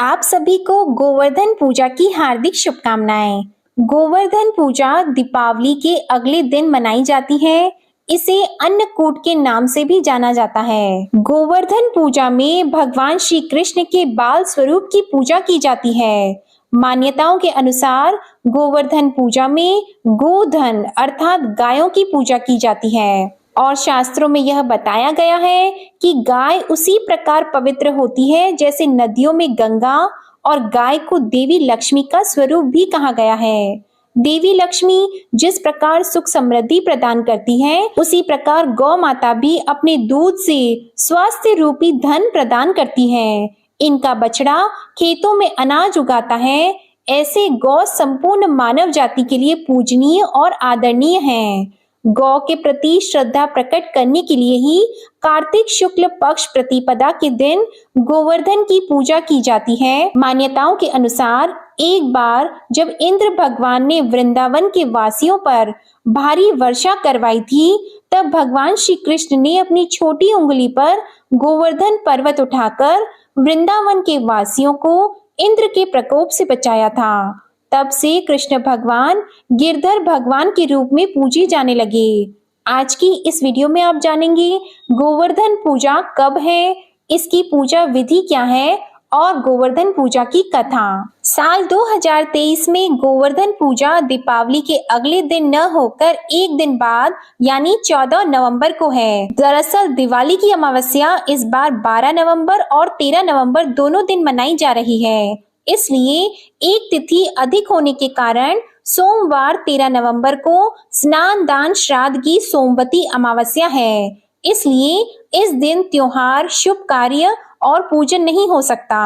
आप सभी को गोवर्धन पूजा की हार्दिक शुभकामनाएं। गोवर्धन पूजा दीपावली के अगले दिन मनाई जाती है। इसे अन्नकूट के नाम से भी जाना जाता है। गोवर्धन पूजा में भगवान श्री कृष्ण के बाल स्वरूप की पूजा की जाती है। मान्यताओं के अनुसार गोवर्धन पूजा में गोधन अर्थात गायों की पूजा की जाती है और शास्त्रों में यह बताया गया है कि गाय उसी प्रकार पवित्र होती है जैसे नदियों में गंगा, और गाय को देवी लक्ष्मी का स्वरूप भी कहा गया है। देवी लक्ष्मी जिस प्रकार सुख समृद्धि प्रदान करती है, उसी प्रकार गौ माता भी अपने दूध से स्वास्थ्य रूपी धन प्रदान करती है। इनका बछड़ा खेतों में अनाज उगाता है। ऐसे गौ संपूर्ण मानव जाति के लिए पूजनीय और आदरणीय हैं। गौ के प्रति श्रद्धा प्रकट करने के लिए ही कार्तिक शुक्ल पक्ष प्रतिपदा के दिन गोवर्धन की पूजा की जाती है। मान्यताओं के अनुसार एक बार जब इंद्र भगवान ने वृंदावन के वासियों पर भारी वर्षा करवाई थी, तब भगवान श्री कृष्ण ने अपनी छोटी उंगली पर गोवर्धन पर्वत उठाकर वृंदावन के वासियों को इंद्र के प्रकोप से बचाया था। तब से कृष्ण भगवान गिरधर भगवान के रूप में पूजे जाने लगे। आज की इस वीडियो में आप जानेंगे गोवर्धन पूजा कब है, इसकी पूजा विधि क्या है और गोवर्धन पूजा की कथा। साल 2023 में गोवर्धन पूजा दीपावली के अगले दिन न होकर एक दिन बाद यानी 14 नवंबर को है। दरअसल दिवाली की अमावस्या इस बार 12 नवंबर और 13 नवंबर दोनों दिन मनाई जा रही है। इसलिए एक तिथि अधिक होने के कारण सोमवार 13 नवंबर को स्नान दान श्राद्ध की सोमवती अमावस्या है। इसलिए इस दिन त्योहार, शुभ कार्य और पूजन नहीं हो सकता।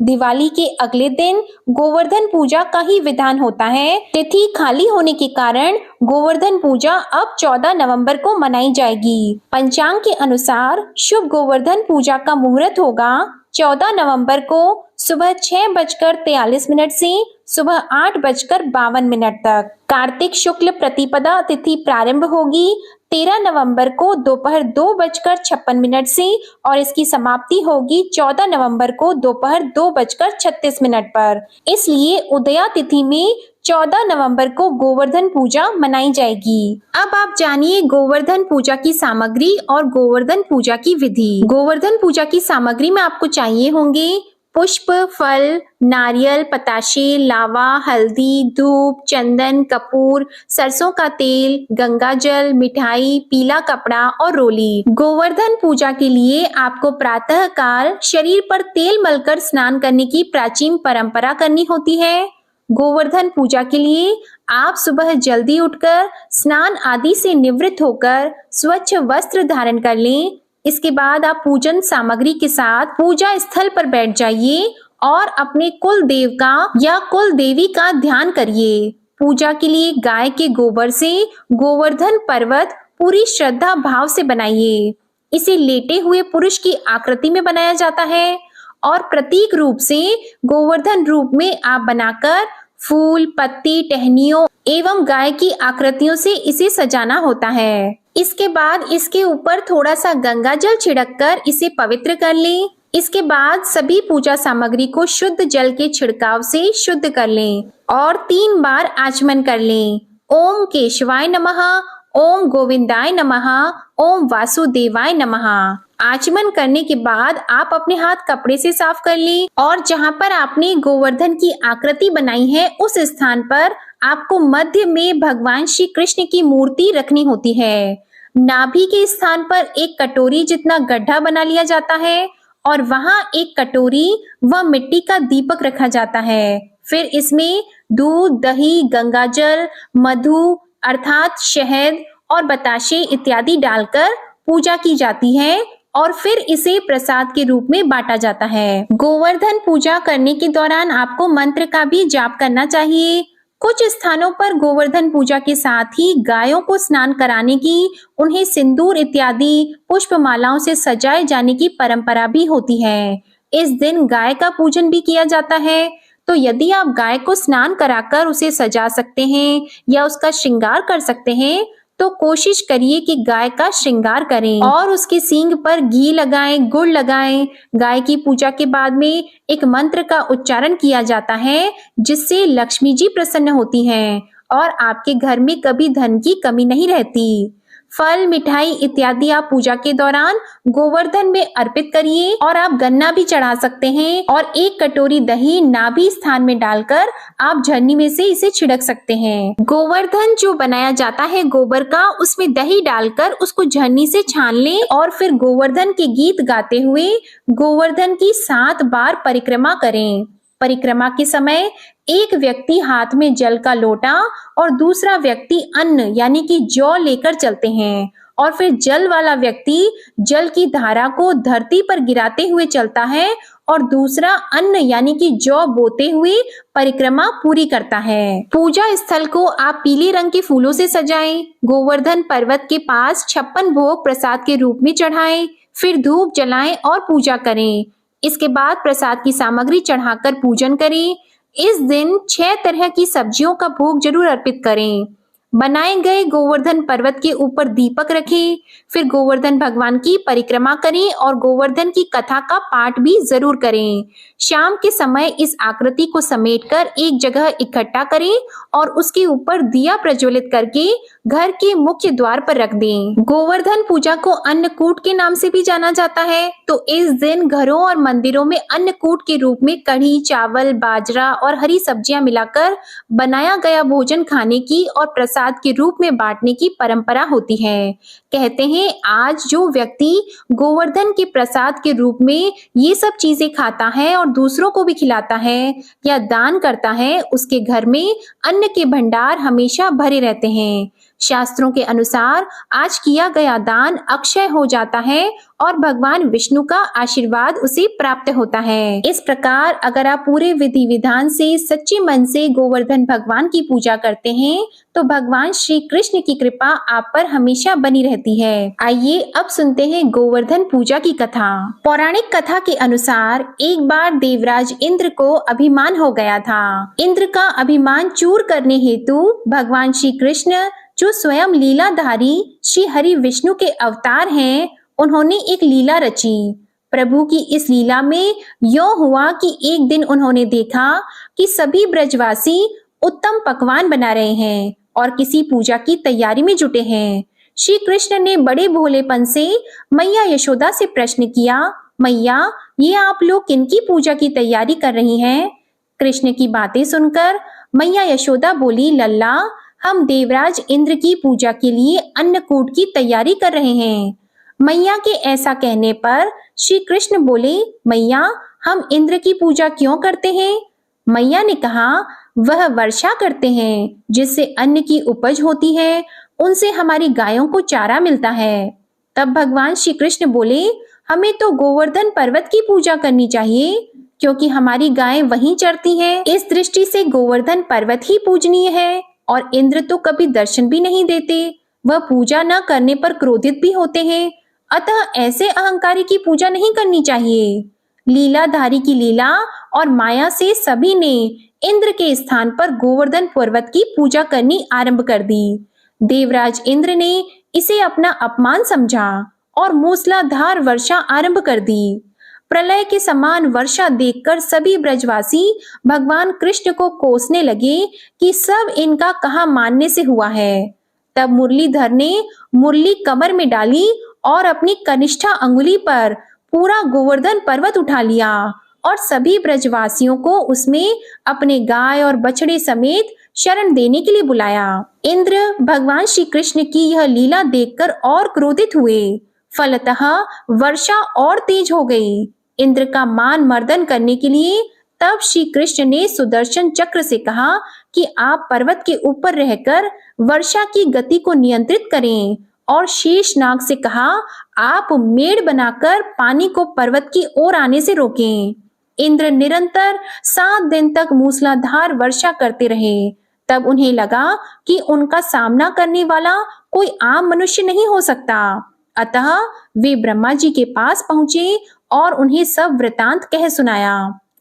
दिवाली के अगले दिन गोवर्धन पूजा का ही विधान होता है। तिथि खाली होने के कारण गोवर्धन पूजा अब 14 नवंबर को मनाई जाएगी। पंचांग के अनुसार शुभ गोवर्धन पूजा का मुहूर्त होगा 14 नवंबर को सुबह 6:43 से सुबह 8:52 तक। कार्तिक शुक्ल प्रतिपदा तिथि प्रारंभ होगी 13 नवंबर को दोपहर 2:56 से और इसकी समाप्ति होगी 14 नवंबर को दोपहर 2:36 पर। इसलिए उदया तिथि में 14 नवंबर को गोवर्धन पूजा मनाई जाएगी। अब आप जानिए गोवर्धन पूजा की सामग्री और गोवर्धन पूजा की विधि। गोवर्धन पूजा की सामग्री में आपको चाहिए होंगे पुष्प, फल, नारियल, पताशे, लावा, हल्दी, धूप, चंदन, कपूर, सरसों का तेल, गंगा जल, मिठाई, पीला कपड़ा और रोली। गोवर्धन पूजा के लिए आपको प्रातः काल शरीर पर तेल मलकर स्नान करने की प्राचीन परंपरा करनी होती है। गोवर्धन पूजा के लिए आप सुबह जल्दी उठकर स्नान आदि से निवृत्त होकर स्वच्छ वस्त्र धारण कर लें। इसके बाद आप पूजन सामग्री के साथ पूजा स्थल पर बैठ जाइए और अपने कुल देव का या कुल देवी का ध्यान करिए। पूजा के लिए गाय के गोबर से गोवर्धन पर्वत पूरी श्रद्धा भाव से बनाइए। इसे लेटे हुए पुरुष की आकृति में बनाया जाता है और प्रतीक रूप से गोवर्धन रूप में आप बनाकर फूल, पत्ती, टहनियों एवं गाय की आकृतियों से इसे सजाना होता है। इसके बाद इसके ऊपर थोड़ा सा गंगा जल छिड़ककर इसे पवित्र कर लें। इसके बाद सभी पूजा सामग्री को शुद्ध जल के छिड़काव से शुद्ध कर लें और 3 बार आचमन कर लें। ओम केशवाय नमः, ओम गोविंदाय नमः, ओम वासुदेवाय नमः। आचमन करने के बाद आप अपने हाथ कपड़े से साफ कर लें और जहां पर आपने गोवर्धन की आकृति बनाई है उस स्थान पर आपको मध्य में भगवान श्री कृष्ण की मूर्ति रखनी होती है। नाभि के स्थान पर एक कटोरी जितना गड्ढा बना लिया जाता है और वहां एक कटोरी व मिट्टी का दीपक रखा जाता है। फिर इसमें दूध, दही, गंगाजल, मधु अर्थात शहद और बताशे इत्यादि डालकर पूजा की जाती है और फिर इसे प्रसाद के रूप में बांटा जाता है। गोवर्धन पूजा करने के दौरान आपको मंत्र का भी जाप करना चाहिए। कुछ स्थानों पर गोवर्धन पूजा के साथ ही गायों को स्नान कराने की, उन्हें सिंदूर इत्यादि पुष्पमालाओं से सजाए जाने की परंपरा भी होती है। इस दिन गाय का पूजन भी किया जाता है। तो यदि आप गाय को स्नान कराकर उसे सजा सकते हैं या उसका श्रृंगार कर सकते हैं तो कोशिश करिए कि गाय का श्रृंगार करें और उसके सींग पर घी लगाएं, गुड़ लगाएं। गाय की पूजा के बाद में एक मंत्र का उच्चारण किया जाता है जिससे लक्ष्मी जी प्रसन्न होती हैं और आपके घर में कभी धन की कमी नहीं रहती। फल, मिठाई इत्यादि आप पूजा के दौरान गोवर्धन में अर्पित करिए और आप गन्ना भी चढ़ा सकते हैं और एक कटोरी दही नाभि स्थान में डालकर आप झरनी में से इसे छिड़क सकते हैं। गोवर्धन जो बनाया जाता है गोबर का, उसमें दही डालकर उसको झरनी से छान लें और फिर गोवर्धन के गीत गाते हुए गोवर्धन की 7 बार परिक्रमा करें। परिक्रमा के समय एक व्यक्ति हाथ में जल का लोटा और दूसरा व्यक्ति अन्न यानी कि जौ लेकर चलते हैं और फिर जल वाला व्यक्ति जल की धारा को धरती पर गिराते हुए चलता है और दूसरा अन्न यानी कि जौ बोते हुए परिक्रमा पूरी करता है। पूजा स्थल को आप पीले रंग के फूलों से सजाएं। गोवर्धन पर्वत के पास 56 भोग प्रसाद के रूप में चढ़ाएं, फिर धूप जलाएं और पूजा करें। इसके बाद प्रसाद की सामग्री चढ़ाकर पूजन करें। इस दिन 6 तरह की सब्जियों का भोग जरूर अर्पित करें। बनाए गए गोवर्धन पर्वत के ऊपर दीपक रखें, फिर गोवर्धन भगवान की परिक्रमा करें और गोवर्धन की कथा का पाठ भी जरूर करें। शाम के समय इस आकृति को समेटकर एक जगह इकट्ठा करें और उसके ऊपर दिया प्रज्वलित करके घर के मुख्य द्वार पर रख दें। गोवर्धन पूजा को अन्नकूट के नाम से भी जाना जाता है, तो इस दिन घरों और मंदिरों में अन्नकूट के रूप में कढ़ी, चावल, बाजरा और हरी सब्जियां मिलाकर बनाया गया भोजन खाने की और प्रसाद के रूप में बांटने की परंपरा होती है। कहते हैं आज जो व्यक्ति गोवर्धन के प्रसाद के रूप में ये सब चीजें खाता है और दूसरों को भी खिलाता है या दान करता है, उसके घर में अन्न के भंडार हमेशा भरे रहते हैं। शास्त्रों के अनुसार आज किया गया दान अक्षय हो जाता है और भगवान विष्णु का आशीर्वाद उसे प्राप्त होता है। इस प्रकार अगर आप पूरे विधि विधान से सच्चे मन से गोवर्धन भगवान की पूजा करते हैं तो भगवान श्री कृष्ण की कृपा आप पर हमेशा बनी रहती है। आइए अब सुनते हैं गोवर्धन पूजा की कथा। पौराणिक कथा के अनुसार एक बार देवराज इंद्र को अभिमान हो गया था। इंद्र का अभिमान चूर करने हेतु भगवान श्री कृष्ण जो स्वयं लीलाधारी श्री हरि विष्णु के अवतार हैं, उन्होंने एक लीला रची। प्रभु की इस लीला में यों हुआ कि एक दिन उन्होंने देखा कि सभी ब्रजवासी उत्तम पकवान बना रहे हैं और किसी पूजा की तैयारी में जुटे हैं। श्री कृष्ण ने बड़े भोलेपन से मैया यशोदा से प्रश्न किया, मैया ये आप लोग किनकी पूजा की तैयारी कर रही हैं? कृष्ण की बातें सुनकर मैया यशोदा बोली, लल्ला हम देवराज इंद्र की पूजा के लिए अन्नकूट की तैयारी कर रहे हैं। मैया के ऐसा कहने पर श्री कृष्ण बोले, मैया हम इंद्र की पूजा क्यों करते हैं? मैया ने कहा, वह वर्षा करते हैं जिससे अन्न की उपज होती है, उनसे हमारी गायों को चारा मिलता है। तब भगवान श्री कृष्ण बोले, हमें तो गोवर्धन पर्वत की पूजा करनी चाहिए क्योंकि हमारी गायें वहीं चरती हैं। इस दृष्टि से गोवर्धन पर्वत ही पूजनीय है और इंद्र तो कभी दर्शन भी नहीं देते, वह पूजा न करने पर क्रोधित भी होते हैं। अतः ऐसे अहंकारी की पूजा नहीं करनी चाहिए। लीलाधारी की लीला और माया से सभी ने इंद्र के स्थान पर गोवर्धन पर्वत की पूजा करनी आरंभ कर दी। देवराज इंद्र ने इसे अपना अपमान समझा और मूसलाधार वर्षा आरंभ कर दी। प्रलय के समान वर्षा देखकर सभी ब्रजवासी भगवान कृष्ण को कोसने लगे कि सब इनका कहाँ मानने से हुआ है। तब मुरलीधर ने मुरली कमर में डाली और अपनी कनिष्ठा अंगुली पर पूरा गोवर्धन पर्वत उठा लिया और सभी ब्रजवासियों को उसमें अपने गाय और बछड़े समेत शरण देने के लिए बुलाया। इंद्र भगवान श्री कृष्ण की यह लीला देखकर और क्रोधित हुए। फलतः वर्षा और तेज हो गई। इंद्र का मान मर्दन करने के लिए तब श्री कृष्ण ने सुदर्शन चक्र से कहा कि आप पर्वत के ऊपर रहकर वर्षा की गति को नियंत्रित करें और शेषनाग से कहा आप मेड़ बनाकर पानी को पर्वत की ओर आने से रोकें। इंद्र निरंतर 7 दिन तक मूसलाधार वर्षा करते रहे। तब उन्हें लगा कि उनका सामना करने वाला कोई आम मनुष्य नहीं हो सकता। अतः वे ब्रह्मा जी के पास पहुंचे और उन्हें सब वृतांत कह सुनाया।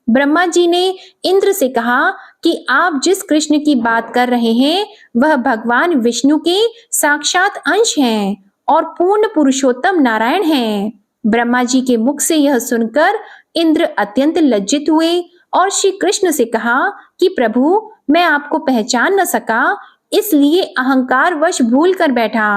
ब्रह्मा जी ने इंद्र से कहा कि आप जिस कृष्ण की बात कर रहे हैं वह भगवान विष्णु के साक्षात अंश हैं और पूर्ण पुरुषोत्तम नारायण हैं। ब्रह्मा जी के मुख से यह सुनकर इंद्र अत्यंत लज्जित हुए और श्री कृष्ण से कहा कि प्रभु, मैं आपको पहचान न सका, इसलिए अहंकार वश भूल कर बैठा।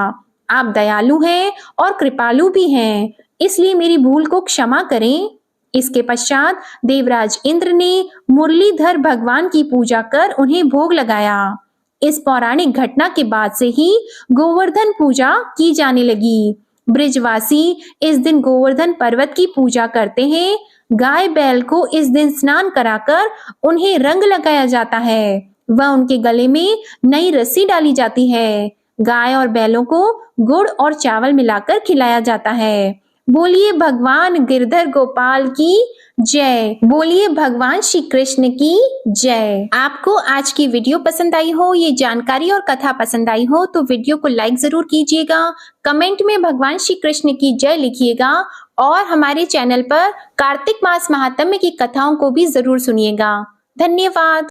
आप दयालु हैं और कृपालु भी हैं, इसलिए मेरी भूल को क्षमा करें। इसके पश्चात देवराज इंद्र ने मुरलीधर भगवान की पूजा कर उन्हें भोग लगाया। इस पौराणिक घटना के बाद से ही गोवर्धन पूजा की जाने लगी। ब्रिजवासी इस दिन गोवर्धन पर्वत की पूजा करते हैं। गाय बैल को इस दिन स्नान कराकर उन्हें रंग लगाया जाता है व उनके गले में नई रस्सी डाली जाती है। गाय और बैलों को गुड़ और चावल मिलाकर खिलाया जाता है। बोलिए भगवान गिरधर गोपाल की जय। बोलिए भगवान श्री कृष्ण की जय। आपको आज की वीडियो पसंद आई हो, ये जानकारी और कथा पसंद आई हो तो वीडियो को लाइक जरूर कीजिएगा, कमेंट में भगवान श्री कृष्ण की जय लिखिएगा और हमारे चैनल पर कार्तिक मास महात्म्य की कथाओं को भी जरूर सुनिएगा। धन्यवाद।